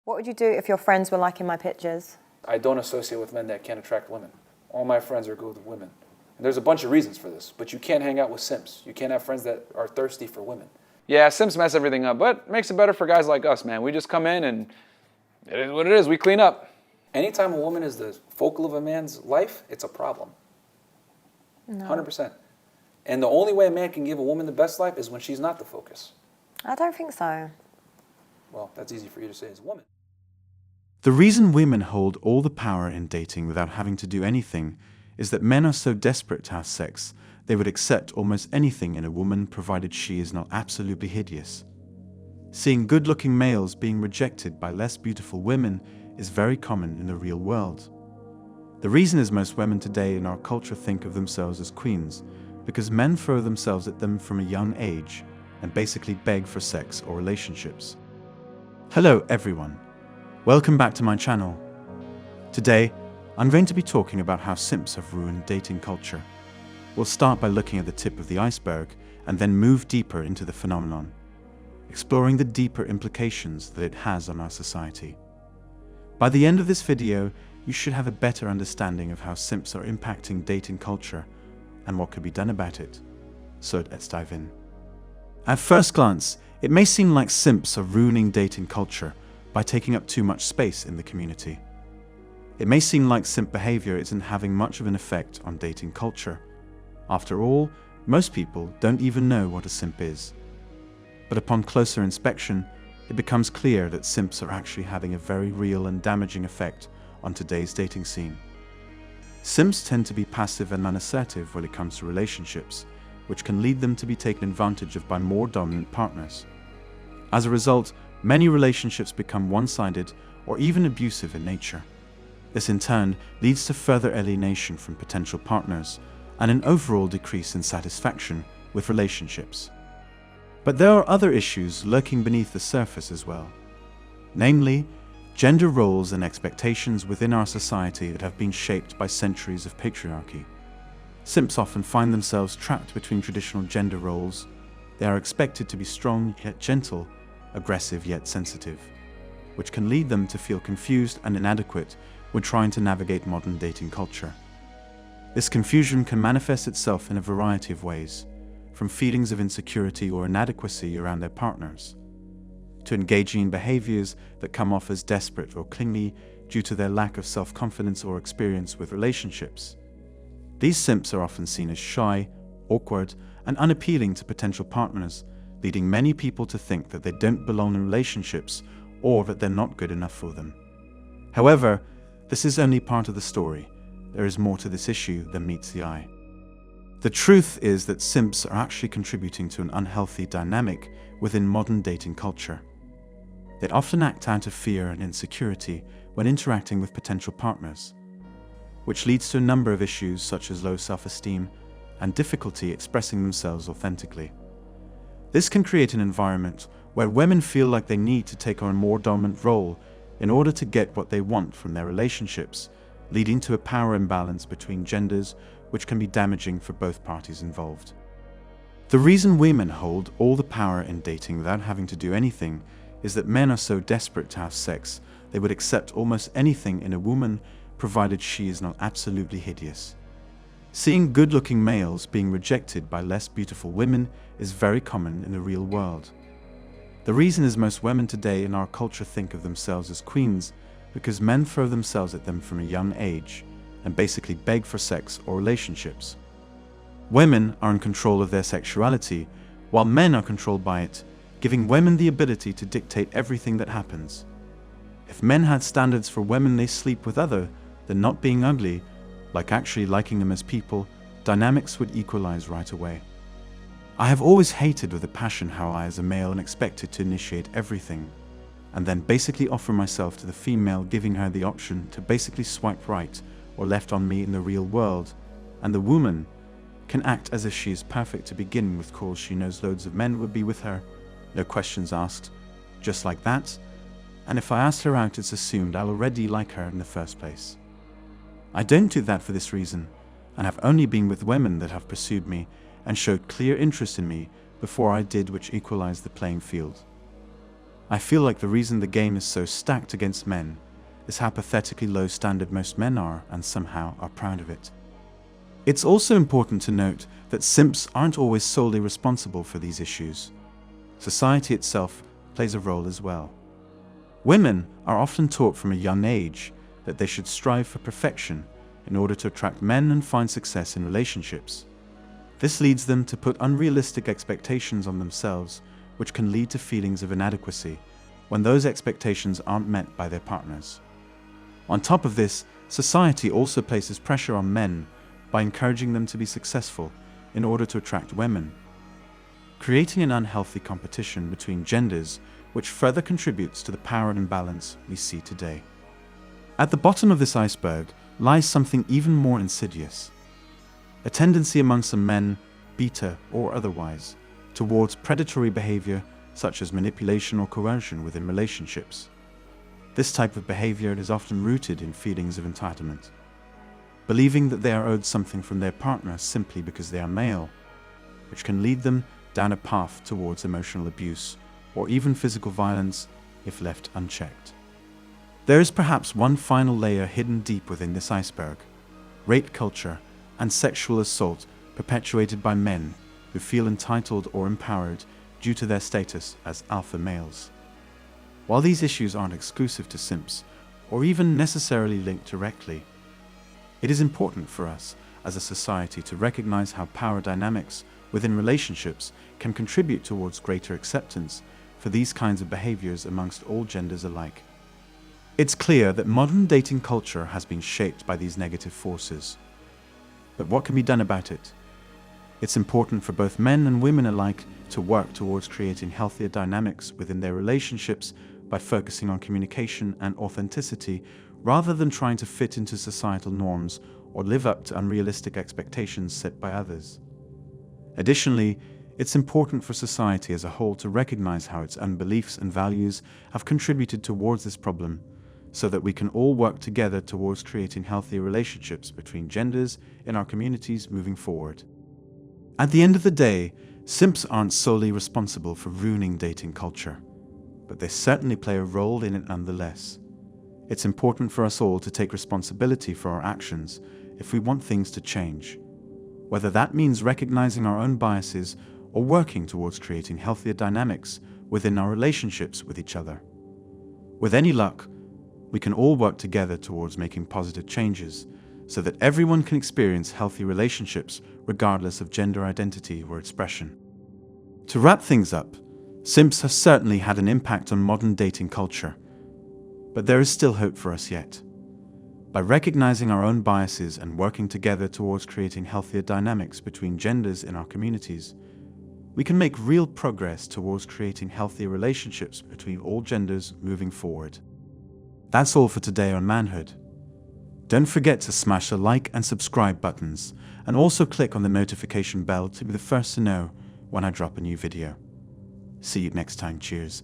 What would you do if your friends were liking my pictures? I don't associate with men that can't attract women. All my friends are good with women. And there's a bunch of reasons for this, but you can't hang out with simps. You can't have friends that are thirsty for women. Yeah, simps mess everything up, but it makes it better for guys like us, man. We just come in and it is what it is. We clean up. Anytime a woman is the focal of a man's life, it's a problem. No. 100%. And the only way a man can give a woman the best life is when she's not the focus. I don't think so. Well, that's easy for you to say as a woman. The reason women hold all the power in dating without having to do anything is that men are so desperate to have sex, they would accept almost anything in a woman provided she is not absolutely hideous. Seeing good-looking males being rejected by less beautiful women is very common in the real world. The reason is most women today in our culture think of themselves as queens because men throw themselves at them from a young age and basically beg for sex or relationships. Hello everyone, welcome back to my channel. Today, I'm going to be talking about how simps have ruined dating culture. We'll start by looking at the tip of the iceberg and then move deeper into the phenomenon, exploring the deeper implications that it has on our society. By the end of this video, you should have a better understanding of how simps are impacting dating culture and what could be done about it. So let's dive in. At first glance, it may seem like simps are ruining dating culture by taking up too much space in the community. It may seem like simp behavior isn't having much of an effect on dating culture. After all, most people don't even know what a simp is. But upon closer inspection, it becomes clear that simps are actually having a very real and damaging effect on today's dating scene. Simps tend to be passive and unassertive when it comes to relationships, which can lead them to be taken advantage of by more dominant partners. As a result, many relationships become one-sided or even abusive in nature. This in turn leads to further alienation from potential partners and an overall decrease in satisfaction with relationships. But there are other issues lurking beneath the surface as well. Namely, gender roles and expectations within our society that have been shaped by centuries of patriarchy. Simps often find themselves trapped between traditional gender roles. They are expected to be strong yet gentle, aggressive yet sensitive, which can lead them to feel confused and inadequate when trying to navigate modern dating culture. This confusion can manifest itself in a variety of ways, from feelings of insecurity or inadequacy around their partners, to engaging in behaviors that come off as desperate or clingy due to their lack of self-confidence or experience with relationships. These simps are often seen as shy, awkward, and unappealing to potential partners, leading many people to think that they don't belong in relationships or that they're not good enough for them. However, this is only part of the story. There is more to this issue than meets the eye. The truth is that simps are actually contributing to an unhealthy dynamic within modern dating culture. They often act out of fear and insecurity when interacting with potential partners, which leads to a number of issues such as low self-esteem and difficulty expressing themselves authentically. This can create an environment where women feel like they need to take on a more dominant role in order to get what they want from their relationships, leading to a power imbalance between genders which can be damaging for both parties involved. The reason women hold all the power in dating without having to do anything is that men are so desperate to have sex they would accept almost anything in a woman provided she is not absolutely hideous. Seeing good-looking males being rejected by less beautiful women is very common in the real world. The reason is most women today in our culture think of themselves as queens because men throw themselves at them from a young age and basically beg for sex or relationships. Women are in control of their sexuality while men are controlled by it, giving women the ability to dictate everything that happens. If men had standards for women they sleep with other than not being ugly, like actually liking them as people, dynamics would equalize right away. I have always hated with a passion how I as a male am expected to initiate everything, and then basically offer myself to the female, giving her the option to basically swipe right or left on me in the real world, and the woman can act as if she is perfect to begin with cause she knows loads of men would be with her, no questions asked, just like that, and if I asked her out it's assumed I'll already like her in the first place. I don't do that for this reason, and have only been with women that have pursued me and showed clear interest in me before I did, which equalized the playing field. I feel like the reason the game is so stacked against men is how pathetically low standard most men are and somehow are proud of it. It's also important to note that simps aren't always solely responsible for these issues. Society itself plays a role as well. Women are often taught from a young age that they should strive for perfection in order to attract men and find success in relationships. This leads them to put unrealistic expectations on themselves, which can lead to feelings of inadequacy when those expectations aren't met by their partners. On top of this, society also places pressure on men by encouraging them to be successful in order to attract women, creating an unhealthy competition between genders which further contributes to the power imbalance we see today. At the bottom of this iceberg lies something even more insidious: a tendency among some men, beta or otherwise, towards predatory behavior such as manipulation or coercion within relationships. This type of behavior is often rooted in feelings of entitlement, believing that they are owed something from their partner simply because they are male, which can lead them down a path towards emotional abuse or even physical violence if left unchecked. There is perhaps one final layer hidden deep within this iceberg: rape culture and sexual assault perpetuated by men who feel entitled or empowered due to their status as alpha males. While these issues aren't exclusive to simps or even necessarily linked directly, it is important for us as a society to recognize how power dynamics within relationships can contribute towards greater acceptance for these kinds of behaviors amongst all genders alike. It's clear that modern dating culture has been shaped by these negative forces. But what can be done about it? It's important for both men and women alike to work towards creating healthier dynamics within their relationships by focusing on communication and authenticity rather than trying to fit into societal norms or live up to unrealistic expectations set by others. Additionally, it's important for society as a whole to recognize how its own beliefs and values have contributed towards this problem, so that we can all work together towards creating healthier relationships between genders in our communities moving forward. At the end of the day, simps aren't solely responsible for ruining dating culture, but they certainly play a role in it nonetheless. It's important for us all to take responsibility for our actions if we want things to change, whether that means recognizing our own biases or working towards creating healthier dynamics within our relationships with each other. With any luck, we can all work together towards making positive changes so that everyone can experience healthy relationships regardless of gender identity or expression. To wrap things up, simps have certainly had an impact on modern dating culture, but there is still hope for us yet. By recognizing our own biases and working together towards creating healthier dynamics between genders in our communities, we can make real progress towards creating healthier relationships between all genders moving forward. That's all for today on Manhood. Don't forget to smash the like and subscribe buttons, and also click on the notification bell to be the first to know when I drop a new video. See you next time. Cheers.